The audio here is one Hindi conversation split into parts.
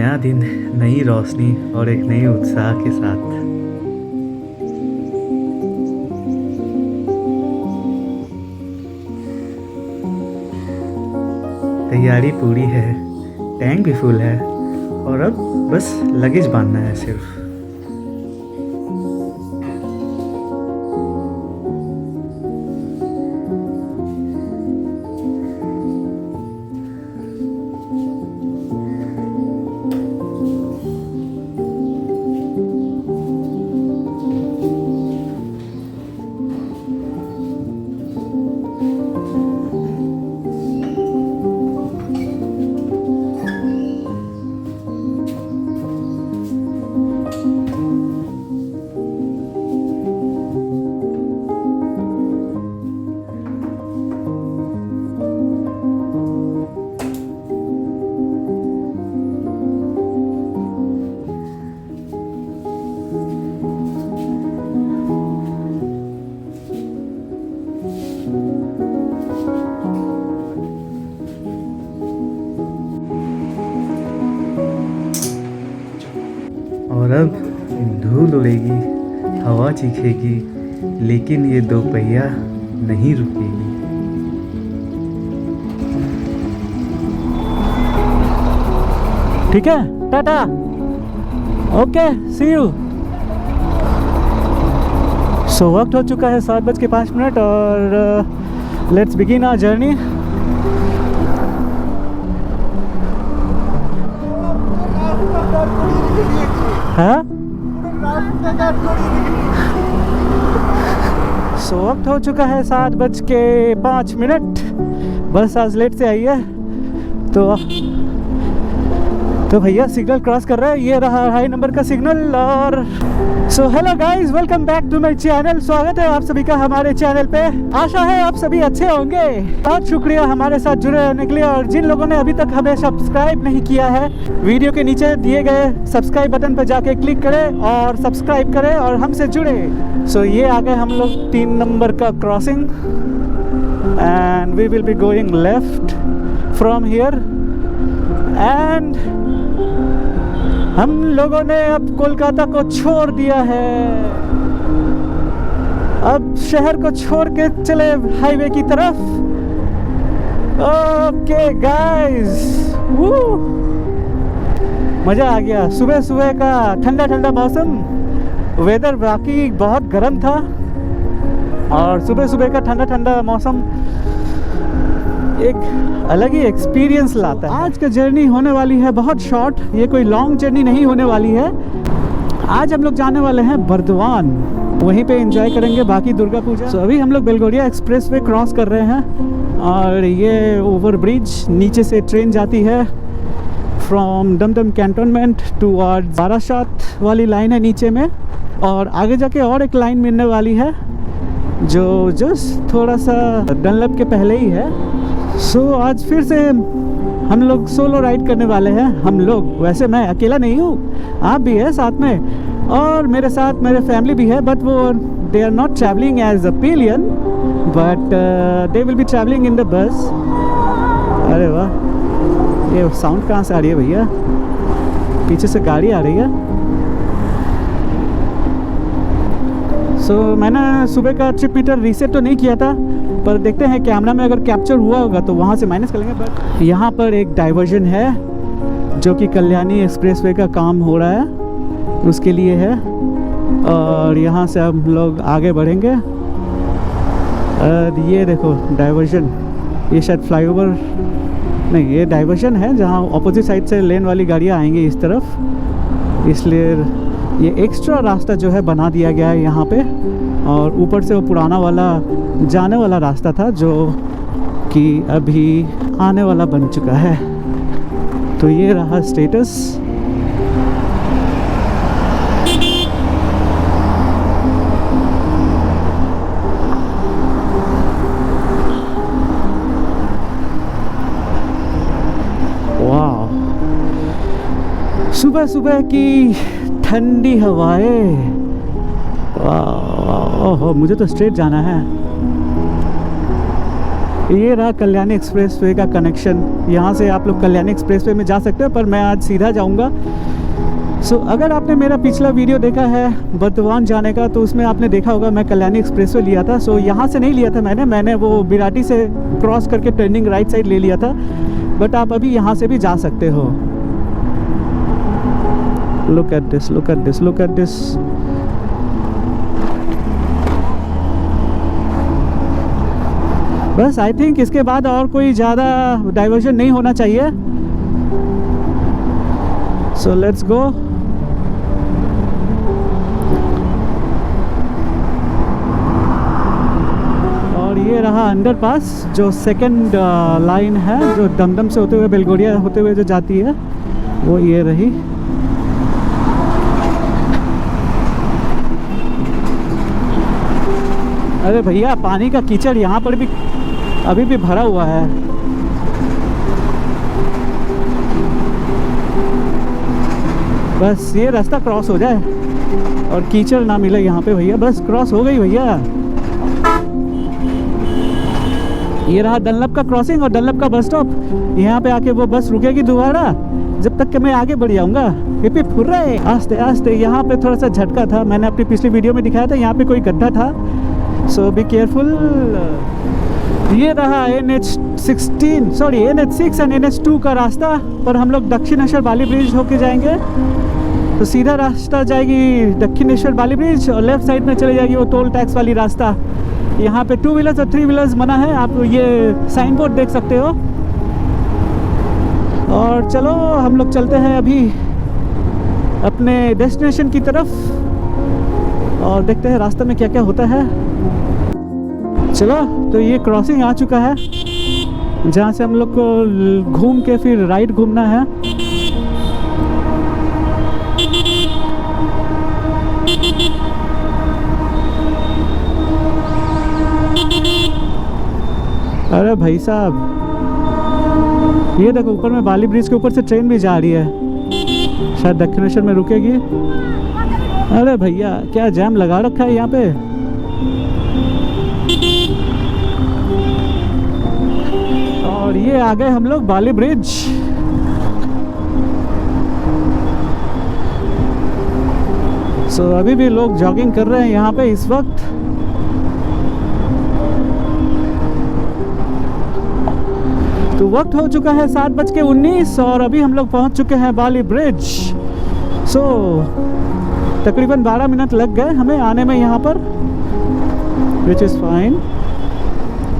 नया दिन, नई रोशनी और एक नई उत्साह के साथ। तैयारी पूरी है, टैंक भी फुल है और अब बस लगेज बांधना है सिर्फ। और अब धूल उड़ेगी, हवा चीखेगी, लेकिन ये दो पहिया नहीं रुकेगी। ठीक है, टाटा, ओके, सी यू। सो वक्त हो चुका है 7:05 और लेट्स बिगिन आवर जर्नी। हाँ, सो वक्त हो चुका है 7:05। बस आज लेट से आई है तो भैया सिग्नल क्रॉस कर रहा है। ये रहा हाई नंबर का सिग्नल। और so hello guys, welcome back to my channel. स्वागत है आप सभी का हमारे चैनल पे। आशा है आप सभी अच्छे होंगे। बहुत शुक्रिया हमारे साथ जुड़े रहने के लिए। और जिन लोगों ने अभी तक हमें सब्सक्राइब नहीं किया है, वीडियो के नीचे दिए गए सब्सक्राइब बटन पर जाके क्लिक करें और सब्सक्राइब करें और हमसे जुड़े। सो ये आ गए हम लोग 3 नंबर का crossing and we will be going left from here. And हम लोगों ने अब कोलकाता को छोड़ दिया है। अब शहर को छोड़ के चले हाईवे की तरफ। ओके गाइस, मज़ा आ गया। सुबह सुबह का ठंडा ठंडा मौसम, वेदर बाकी बहुत गर्म था और सुबह सुबह का ठंडा ठंडा मौसम एक अलग ही एक्सपीरियंस लाता है। आज का जर्नी होने वाली है बहुत शॉर्ट, ये कोई लॉन्ग जर्नी नहीं होने वाली है। आज हम लोग जाने वाले हैं बर्दवान, वहीं पे एंजॉय करेंगे बाकी दुर्गा पूजा। अभी हम लोग बेलगोरिया एक्सप्रेस वे क्रॉस कर रहे हैं और ये ओवर ब्रिज, नीचे से ट्रेन जाती है from Dum Dum cantonment towards Barasat वाली लाइन है नीचे में। और आगे जाके और एक लाइन मिलने वाली है जो जस्ट थोड़ा सा डनलप के पहले ही है। सो आज फिर से हम लोग सोलो राइड करने वाले हैं। हम लोग, वैसे मैं अकेला नहीं हूँ, आप भी है साथ में और मेरे साथ मेरे फैमिली भी है। बट वो they are not travelling as a pillion, but they will be travelling in the bus. अरे वाह, ये साउंड कहाँ से आ रही है भैया? पीछे से गाड़ी आ रही है। सो मैंने सुबह का ट्रिप मीटर रीसेट तो नहीं किया था, पर देखते हैं कैमरा में अगर कैप्चर हुआ होगा तो वहाँ से माइनस कर लेंगे। बट यहाँ पर एक डाइवर्जन है जो कि कल्याणी एक्सप्रेसवे का काम हो रहा है, उसके लिए है। और यहाँ से हम लोग आगे बढ़ेंगे। ये देखो डाइवर्जन, ये शायद फ्लाईओवर नहीं, ये डाइवर्जन है जहाँ ऑपोजिट साइड से लेन वाली गाड़ियाँ आएंगी इस तरफ, इसलिए ये एक्स्ट्रा रास्ता जो है बना दिया गया है यहाँ पे। और ऊपर से वो पुराना वाला जाने वाला रास्ता था जो कि अभी आने वाला बन चुका है। तो ये रहा स्टेटस। वाह, सुबह सुबह की ठंडी हवाएं। ओहो, मुझे तो स्ट्रेट जाना है। ये रहा कल्याणी एक्सप्रेसवे का कनेक्शन। यहाँ से आप लोग कल्याणी एक्सप्रेसवे में जा सकते हो, पर मैं आज सीधा जाऊँगा। सो अगर आपने मेरा पिछला वीडियो देखा है बर्दवान जाने का, तो उसमें आपने देखा होगा मैं कल्याणी एक्सप्रेसवे लिया था। सो यहाँ से नहीं लिया था मैंने वो बिराटी से क्रॉस करके टर्निंग राइट साइड ले लिया था, बट आप अभी यहाँ से भी जा सकते हो। Look at this, look at this, look at this. बस आई थिंक इसके बाद और कोई ज़्यादा डाइवर्जन नहीं होना चाहिए। So let's go. और ये रहा अंडरपास, जो सेकंड लाइन है, जो दमदम से होते हुए बेलगोरिया होते हुए जो जाती है, वो ये रही। अरे भैया पानी का कीचड़ यहाँ पर भी अभी भी भरा हुआ है। बस ये रास्ता क्रॉस हो जाए और कीचड़ ना मिले यहाँ पे भैया, बस क्रॉस हो गई भैया। ये रहा डनलप का क्रॉसिंग और डनलप का बस स्टॉप। यहाँ पे आके वो बस रुकेगी दोबारा जब तक कि मैं आगे बढ़ जाऊँगा। Hip hip hurray. आस्ते आस्ते। यहाँ पे थोड़ा सा झटका था, मैंने अपनी पिछली वीडियो में दिखाया था, यहाँ पे कोई गड्ढा था, सो बी केयरफुल। ये रहा NH6 एंड NH2 का रास्ता, पर हम लोग दक्षिणेश्वर बाली ब्रिज होके जाएंगे। तो सीधा रास्ता जाएगी दक्षिणेश्वर बाली ब्रिज और लेफ्ट साइड में चले जाएगी वो टोल टैक्स वाली रास्ता। यहाँ पे 2 व्हीलर्स और 3 व्हीलर्स मना है, आप ये साइन बोर्ड देख सकते हो। और चलो हम लोग चलते हैं अभी अपने डेस्टिनेशन की तरफ और देखते हैं रास्ते में क्या क्या होता है। चलो, तो ये क्रॉसिंग आ चुका है जहाँ से हम लोग को घूम के फिर राइट घूमना है। अरे भाई साहब, ये देखो ऊपर में बाली ब्रिज के ऊपर से ट्रेन भी जा रही है, शायद दक्षिणेश्वर में रुकेगी। अरे भैया क्या जाम लगा रखा है यहाँ पे। और ये आ गए हम लोग बाली ब्रिज। सो अभी भी लोग जॉगिंग कर रहे हैं यहाँ पे इस वक्त। तो वक्त हो चुका है 7:19 और अभी हम लोग पहुँच चुके हैं बाली ब्रिज। सो तकरीबन 12 मिनट लग गए हमें आने में यहाँ पर, विच इज़ फाइन।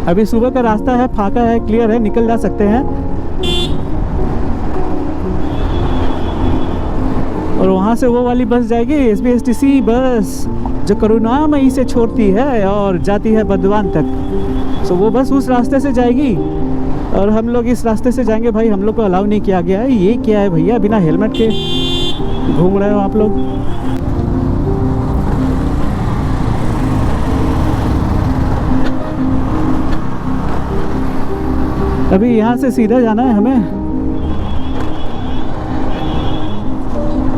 अभी सुबह का रास्ता है, फाका है, क्लियर है, निकल जा सकते हैं। और वहाँ से वो वाली बस जाएगी SBSTC बस, जो करुणामयी से छोड़ती है और जाती है बर्दवान तक। सो वो बस उस रास्ते से जाएगी और हम लोग इस रास्ते से जाएंगे। भाई हम लोग को अलाउ नहीं किया गया है। ये क्या है भैया, बिना हेलमेट के घूम रहे हो आप लोग। अभी यहाँ से सीधा जाना है हमें,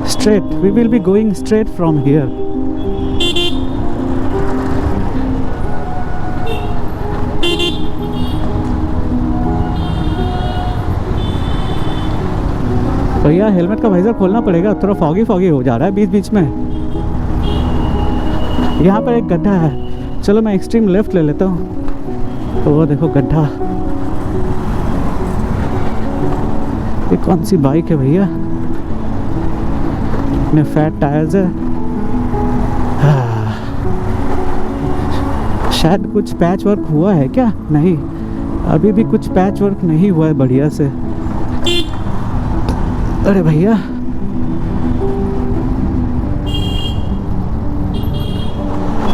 straight. We will be going straight from here. भैया हेलमेट का वाइजर खोलना पड़ेगा, थोड़ा फॉगी फॉगी हो जा रहा है बीच बीच में। यहाँ पर एक गड्ढा है, चलो मैं एक्सट्रीम लेफ्ट ले लेता हूँ। तो वो देखो गड्ढा। ये कौन सी बाइक है भैया, इतने फैट टायर्स है। शायद कुछ पैच वर्क हुआ है क्या? नहीं, अभी भी कुछ पैच वर्क नहीं हुआ है बढ़िया से। अरे भैया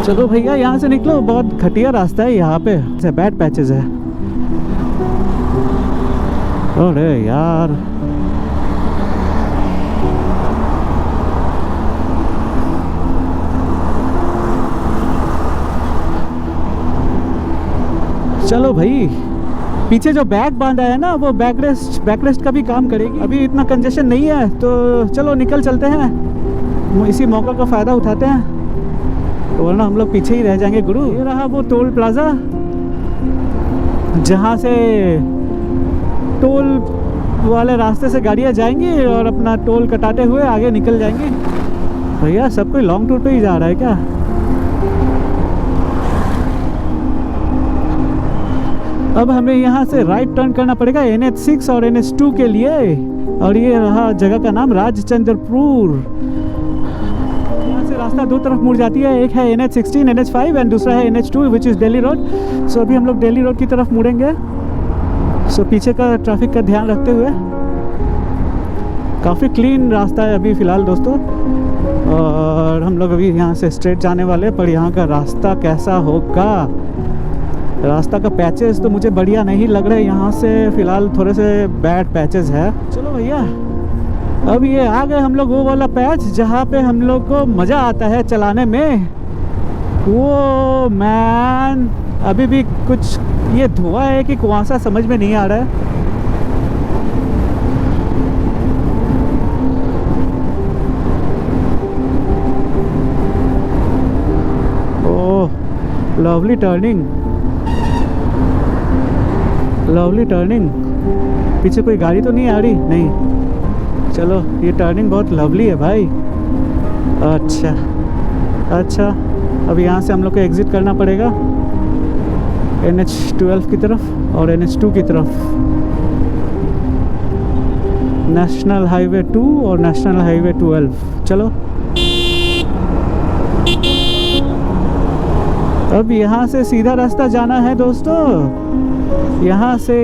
चलो भैया यहाँ से निकलो, बहुत घटिया रास्ता है यहाँ पे, से बैड पैचेस है। अरे यार चलो भाई, पीछे जो बैग बांधा है ना, वो बैकरेस्ट का भी काम करेगी। अभी इतना कंजेशन नहीं है, तो चलो निकल चलते हैं, इसी मौका का फ़ायदा उठाते हैं, तो वरना हम लोग पीछे ही रह जाएंगे गुरु। ये रहा वो टोल प्लाज़ा जहाँ से टोल वाले रास्ते से गाड़ियाँ जाएंगी और अपना टोल कटाते हुए आगे निकल जाएंगे। भैया सब कोई लॉन्ग टूर पे ही जा रहा है क्या? अब हमें यहाँ से राइट टर्न करना पड़ेगा NH6 और NH2 के लिए, और ये रहा जगह का नाम राजचंद्रपुर। यहाँ से रास्ता दो तरफ मुड़ जाती है, एक है NH16 NH5 एंड दूसरा है NH2 which is Delhi road. So अभी हम लोग दिल्ली रोड की तरफ मुड़ेंगे। सो पीछे का ट्रैफिक का ध्यान रखते हुए। काफ़ी क्लीन रास्ता है अभी फ़िलहाल दोस्तों, और हम लोग अभी यहाँ से स्ट्रेट जाने वाले, पर यहाँ का रास्ता कैसा होगा? रास्ता का पैचेस तो मुझे बढ़िया नहीं लग रहे यहाँ से फ़िलहाल, थोड़े से बैड पैचेस है। चलो भैया, अब ये आ गए हम लोग वो वाला पैच जहाँ पे हम लोग को मज़ा आता है चलाने में। वो मैन, अभी भी कुछ ये धुआं है कि कुआंसा समझ में नहीं आ रहा है। ओह लवली टर्निंग, लवली टर्निंग। पीछे कोई गाड़ी तो नहीं आ रही? नहीं। चलो, ये टर्निंग बहुत लवली है भाई। अच्छा अच्छा, अब यहाँ से हम लोग को एग्ज़िट करना पड़ेगा NH12 की तरफ और NH2 की तरफ। नेशनल हाईवे 2 और नेशनल हाईवे 12। चलो, अब यहाँ से सीधा रास्ता जाना है दोस्तों। यहाँ से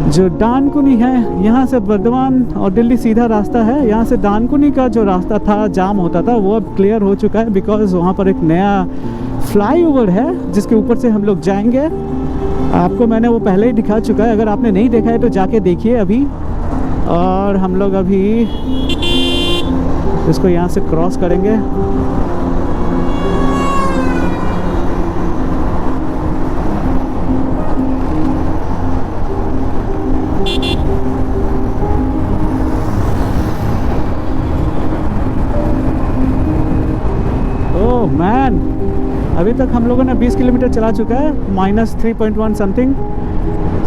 जो डानकुनी है, यहाँ से बर्दवान और दिल्ली सीधा रास्ता है। यहाँ से डानकुनी का जो रास्ता था, जाम होता था, वो अब क्लियर हो चुका है, बिकॉज़ वहाँ पर एक नया फ्लाईओवर है जिसके ऊपर से हम लोग जाएंगे। आपको मैंने वो पहले ही दिखा चुका है, अगर आपने नहीं देखा है तो जाके देखिए अभी। और हम लोग अभी इसको यहाँ से क्रॉस करेंगे। मैन, अभी तक हम लोगों ने 20 किलोमीटर चला चुका है, -3.1 समथिंग।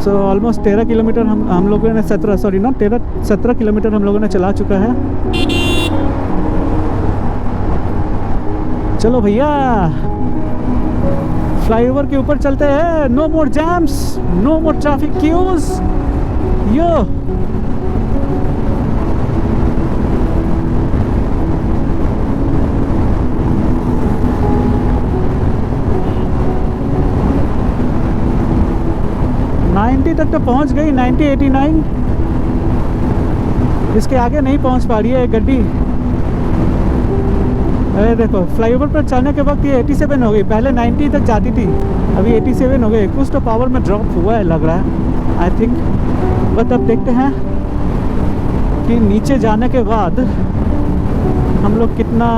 सो ऑलमोस्ट 13 किलोमीटर हम लोगों ने 17 किलोमीटर हम लोगों ने चला चुका है। चलो भैया, फ्लाईओवर के ऊपर चलते हैं। नो मोर जैम्स, नो मोर ट्रैफिक क्यूज। यो 90 तक तो पहुंच गई, 90 89। इसके आगे नहीं पहुंच पा रही है गड्डी। अरे देखो, फ्लाईओवर पर चलने के वक्त ये 87 हो गई, पहले 90 तक जाती थी, अभी 87 हो गई। कुछ तो पावर में ड्रॉप हुआ है लग रहा है, आई थिंक। बट अब देखते हैं कि नीचे जाने के बाद हम लोग कितना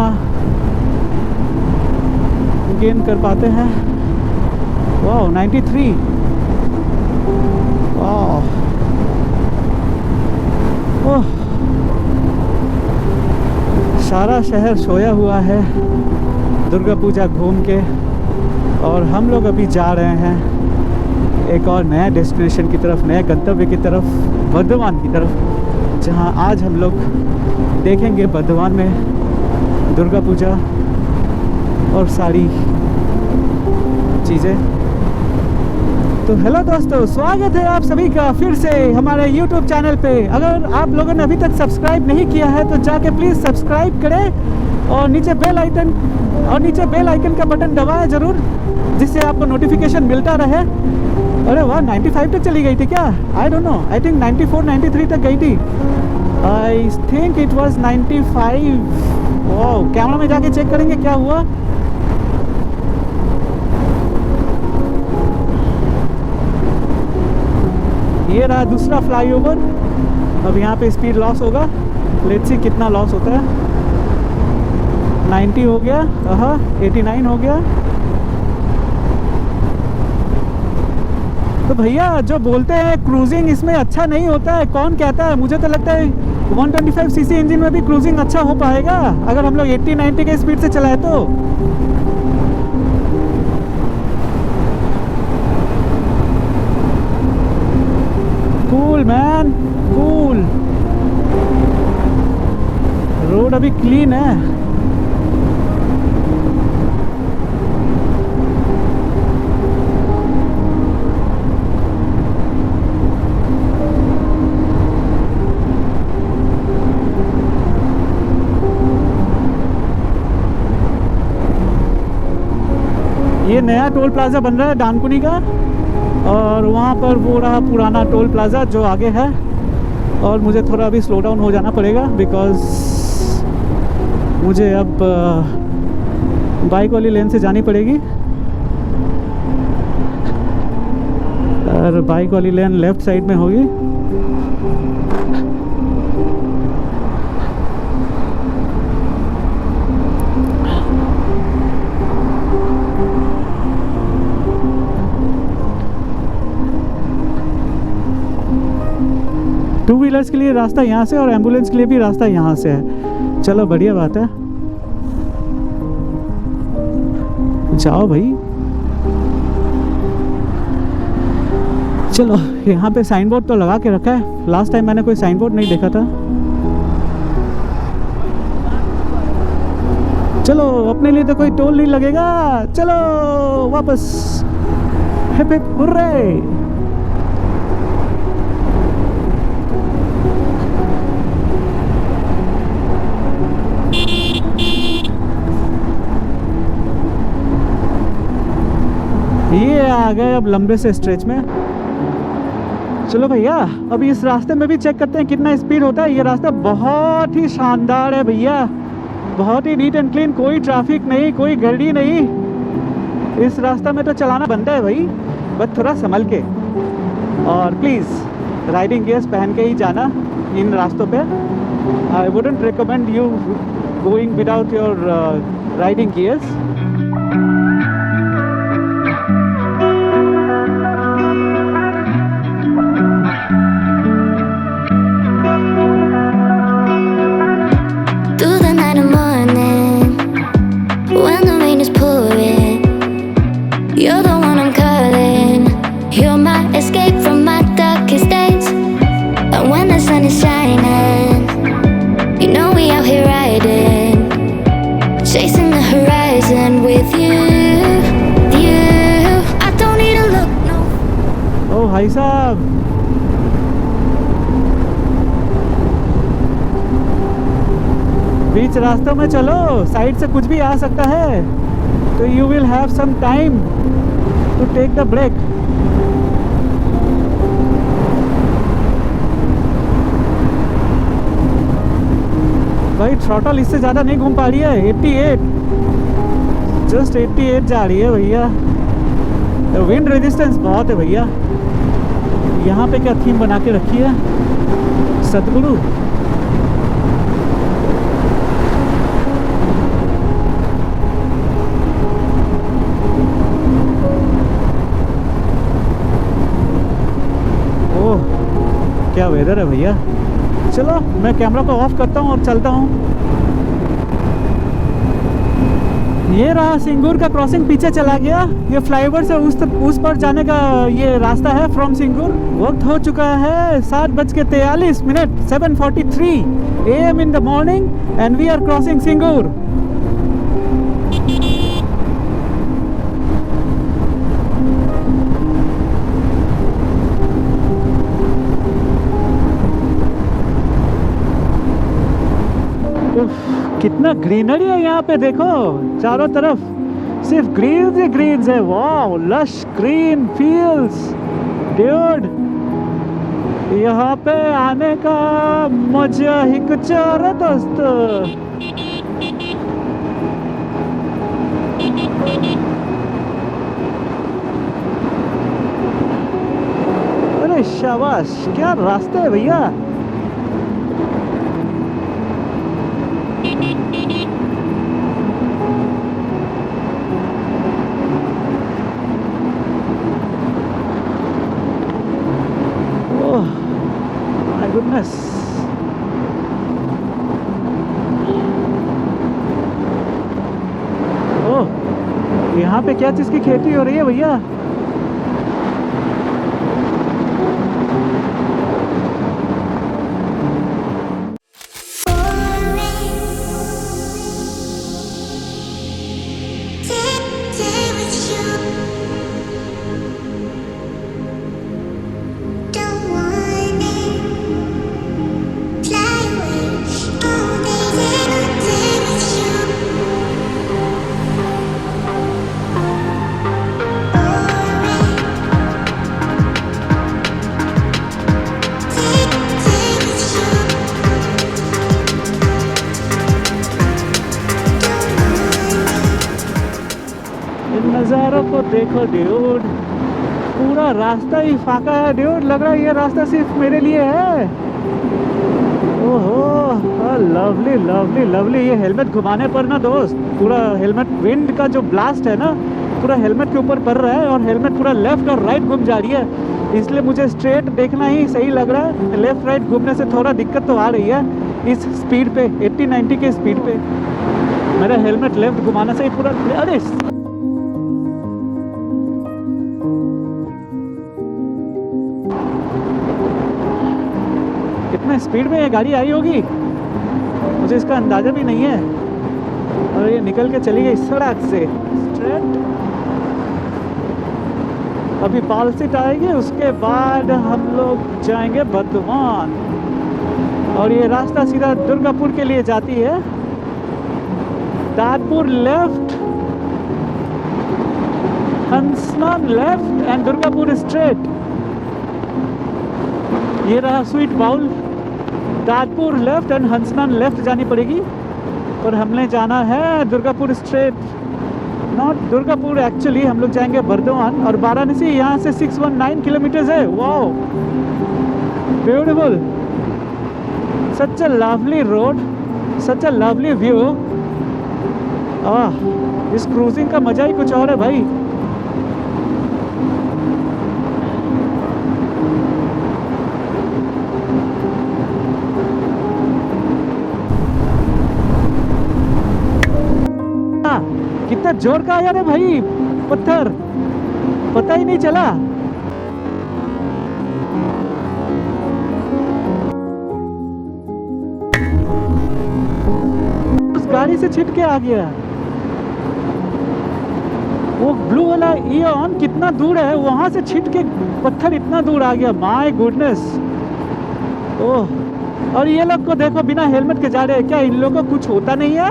गेन कर पाते हैं। वाह 93। ओह, सारा शहर सोया हुआ है दुर्गा पूजा घूम के, और हम लोग अभी जा रहे हैं एक और नया डेस्टिनेशन की तरफ, नए गंतव्य की तरफ, बर्दवान की तरफ, जहां आज हम लोग देखेंगे बर्दवान में दुर्गा पूजा और सारी चीज़ें। तो हेलो दोस्तों, स्वागत है आप सभी का फिर से हमारे YouTube चैनल पे। अगर आप लोगों ने अभी तक सब्सक्राइब नहीं किया है तो जाके प्लीज़ सब्सक्राइब करें, और नीचे बेल आइकन का बटन दबाएं ज़रूर, जिससे आपको नोटिफिकेशन मिलता रहे। अरे वाह, 95 तक चली गई थी क्या? I don't know, I think 94 93 तक गई थी। I think it was 95। Oh, camera में जाके चेक करेंगे क्या हुआ। ये रहा दूसरा फ्लाईओवर। अब यहाँ पे स्पीड लॉस होगा, लेट्स सी कितना लॉस होता है। 90 हो गया, 89 हो गया। तो भैया जो बोलते हैं क्रूजिंग इसमें अच्छा नहीं होता है, कौन कहता है? मुझे तो लगता है 125 सीसी इंजन में भी क्रूजिंग अच्छा हो पाएगा अगर हम लोग 80-90 के स्पीड से चलाए तो। क्लीन है। ये नया टोल प्लाज़ा बन रहा है डानकुनी का, और वहाँ पर वो रहा पुराना टोल प्लाज़ा जो आगे है। और मुझे थोड़ा अभी स्लो डाउन हो जाना पड़ेगा बिकॉज़ मुझे अब बाइक वाली लेन से जानी पड़ेगी, और बाइक वाली लेन लेफ़्ट साइड में होगी। टू व्हीलर्स के लिए रास्ता यहाँ से और एम्बुलेंस के लिए भी रास्ता यहाँ से है। चलो बढ़िया बात है, जाओ भाई। चलो, यहाँ पे साइन बोर्ड तो लगा के रखा है, लास्ट टाइम मैंने कोई साइन बोर्ड नहीं देखा था। चलो, अपने लिए तो कोई टोल नहीं लगेगा। चलो वापस, हिप हिप हुर्रे। ये आ गए अब लंबे से स्ट्रेच में। चलो भैया, अब इस रास्ते में भी चेक करते हैं कितना स्पीड होता है। ये रास्ता बहुत ही शानदार है भैया, बहुत ही नीट एंड क्लीन, कोई ट्रैफिक नहीं, कोई गाड़ी नहीं। इस रास्ता में तो चलाना बनता है भाई, बस थोड़ा संभल के। और प्लीज़ राइडिंग गियर्स पहन के ही जाना इन रास्तों पे। I wouldn't recommend you going without your riding gears. You're the one I'm calling. You're my escape from my darkest days. And when the sun is shining, you know we out here riding, chasing the horizon with you, you. I don't need a look, no. ओ भाई साहब, बीच रास्तों में चलो, साइड से कुछ भी आ सकता है, तो you will have some time to take the break. भाई थ्रॉटल इससे ज़्यादा नहीं घूम पा रही है। 88, जस्ट 88 जा रही है भैया। विंड रेजिस्टेंस बहुत है भैया। यहाँ पे क्या थीम बना के रखी है, सतगुरु। क्या वेदर है भैया। चलो, मैं कैमरा को ऑफ करता हूँ और चलता हूँ। ये रहा सिंगूर का क्रॉसिंग, पीछे चला गया। ये फ्लाईओवर से उस पर जाने का ये रास्ता है फ्रॉम सिंगूर। वक्त हो चुका है 7:43, 7:43 AM in the morning, and we are crossing Singur. कितना ग्रीनरी है यहाँ पे, देखो चारों तरफ सिर्फ ग्रीन्स ही ग्रीन्स है। वाह, लश ग्रीन फील्ड्स ड्यूड। यहाँ पे आने का मजा ही कुछ और है दोस्तों। अरे शाबाश, क्या रास्ते है भैया। goodness. ओह, यहाँ पे क्या चीज़ की खेती हो रही है भैया? नज़ारों को देखो ड्यूड, पूरा रास्ता ही फाका है ड्यूड, लग रहा है ये रास्ता सिर्फ मेरे लिए है। ओहो, लवली लवली लवली। ये हेलमेट घुमाने पर ना दोस्त, पूरा हेलमेट, विंड का जो ब्लास्ट है ना पूरा हेलमेट के ऊपर पड़ रहा है और हेलमेट पूरा लेफ्ट और राइट घूम जा रही है, इसलिए मुझे स्ट्रेट देखना ही सही लग रहा है। लेफ्ट राइट घूमने से थोड़ा दिक्कत तो आ रही है इस स्पीड पे, 80-90 के स्पीड पे। मेरा हेलमेट लेफ्ट घुमाने से ही पूरा, अरे कितने स्पीड में ये गाड़ी आई होगी मुझे इसका अंदाजा भी नहीं है। और ये निकल के चली गई सड़क से स्ट्रेट। अभी पालसिट आएगी, उसके बाद हम लोग जाएंगे बर्धमान और ये रास्ता सीधा दुर्गापुर के लिए जाती है। Dadpur left, Hansnan left and Durgapur straight. ये रहा sweet bowl, Dadpur left and Hansnan left जानी पड़ेगी और हमने जाना है Durgapur straight, not Durgapur actually. हम लोग जाएंगे बर्धमान और वाराणसी यहाँ से 619 किलोमीटर्स है। Wow, beautiful, such a lovely road, such a lovely view. इस क्रूजिंग का मजा ही कुछ और है भाई। कितना जोर का आया रे भाई पत्थर, पता ही नहीं चला। उस गाड़ी से छिटके आ गया। वो ब्लू वाला इयन कितना दूर है, वहां से छिटके पत्थर इतना दूर आ गया। My goodness. ओह, और ये लोग को देखो बिना हेलमेट के जा रहे हैं। क्या इन लोगों को कुछ होता नहीं है?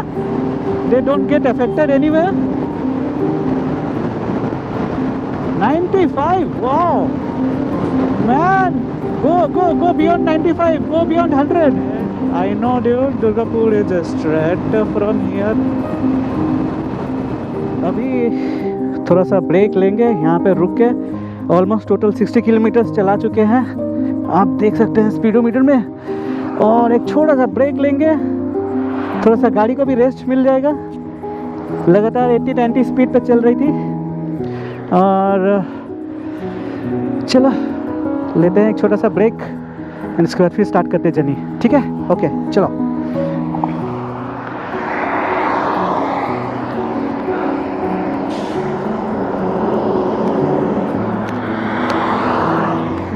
They don't get affected anywhere. 95, wow, man, go beyond 95, go beyond 100. I know, dude. Durgapur is just straight from here. अभी थोड़ा सा ब्रेक लेंगे, यहाँ पे रुक के। ऑलमोस्ट टोटल 60 किलोमीटर चला चुके हैं, आप देख सकते हैं स्पीडोमीटर में। और एक छोटा सा ब्रेक लेंगे, थोड़ा सा गाड़ी को भी रेस्ट मिल जाएगा। लगातार 80-90 स्पीड पे चल रही थी और चलो लेते हैं एक छोटा सा ब्रेक एंड इसके बाद फिर स्टार्ट करते हैं जर्नी। ठीक है, ओके चलो।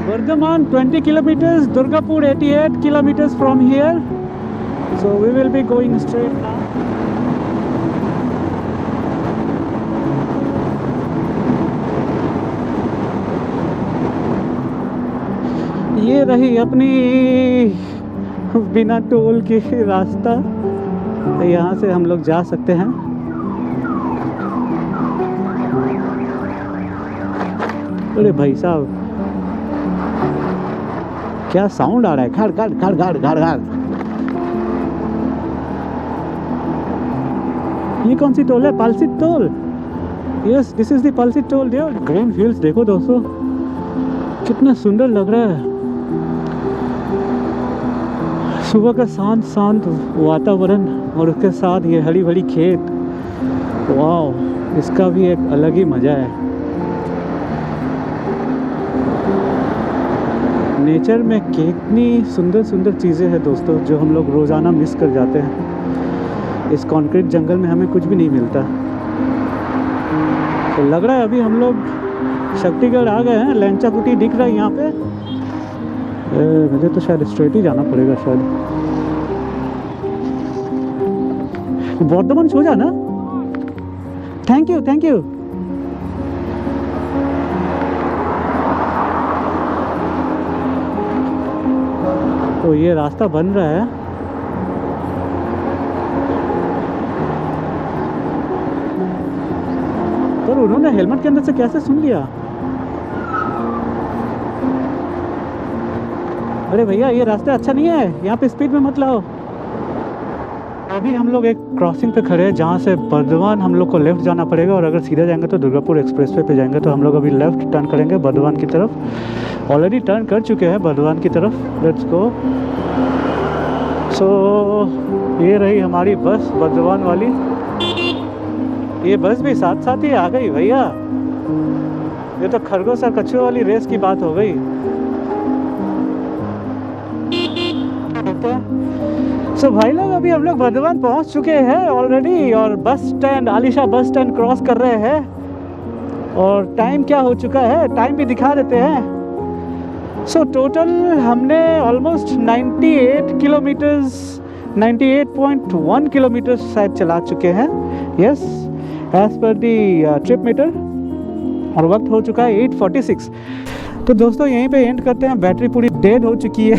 Bardhaman 20 kilometers, Durgapur 88 kilometers from here. So we will be going straight now. ये रही अपनी बिना टोल की रास्ता, तो यहाँ से हम लोग जा सकते हैं। अरे भाई साहब क्या साउंड आ रहा है, घड़ घड़ घड़ घड़ घड़ घड़। ये कौन सी टोल है? Palsit toll. Yes, this is the Palsit toll. Green fields देखो दोस्तों, कितना सुंदर लग रहा है। सुबह का शांत शांत वातावरण और उसके साथ ये हरी भरी खेत, वाह, इसका भी एक अलग ही मज़ा है। नेचर में कितनी सुंदर सुंदर चीज़ें हैं दोस्तों, जो हम लोग रोज़ाना मिस कर जाते हैं। इस कंक्रीट जंगल में हमें कुछ भी नहीं मिलता। तो लग रहा है अभी हम लोग शक्तिगढ़ आ गए हैं। लेंचा कुटी दिख रहा है यहाँ पे। मुझे तो शायद स्ट्रेट ही जाना पड़ेगा शायद। बर्धमान सो जा ना। Thank you thank you. तो ये रास्ता बन रहा है। पर उन्होंने हेलमेट के अंदर से कैसे सुन लिया? अरे भैया ये रास्ता अच्छा नहीं है, यहाँ पे स्पीड में मत लाओ। अभी हम लोग एक क्रॉसिंग पे खड़े हैं जहाँ से बर्दवान हम लोग को लेफ़्ट जाना पड़ेगा, और अगर सीधा जाएंगे तो दुर्गापुर एक्सप्रेसवे पे जाएंगे। तो हम लोग अभी लेफ़्ट टर्न करेंगे बर्दवान की तरफ। ऑलरेडी टर्न कर चुके हैं बर्दवान की तरफ। Let's go. सो ये रही हमारी बस बर्दवान वाली। ये बस भी साथ साथ ही आ गई भैया। ये तो खरगोश और कछुए वाली रेस की बात हो गई। सो भाई लोग अभी हम लोग बर्दवान पहुंच चुके हैं ऑलरेडी, और bus stand, Alisha bus stand cross कर रहे हैं। और टाइम क्या हो चुका है, टाइम भी दिखा देते हैं। सो टोटल हमने ऑलमोस्ट 98 किलोमीटर्स, 98.1 किलोमीटर्स शायद चला चुके हैं। यस, एज पर दी ट्रिप मीटर। और वक्त हो चुका है 8:46। तो दोस्तों यहीं पे एंड करते हैं। बैटरी पूरी डेड हो चुकी है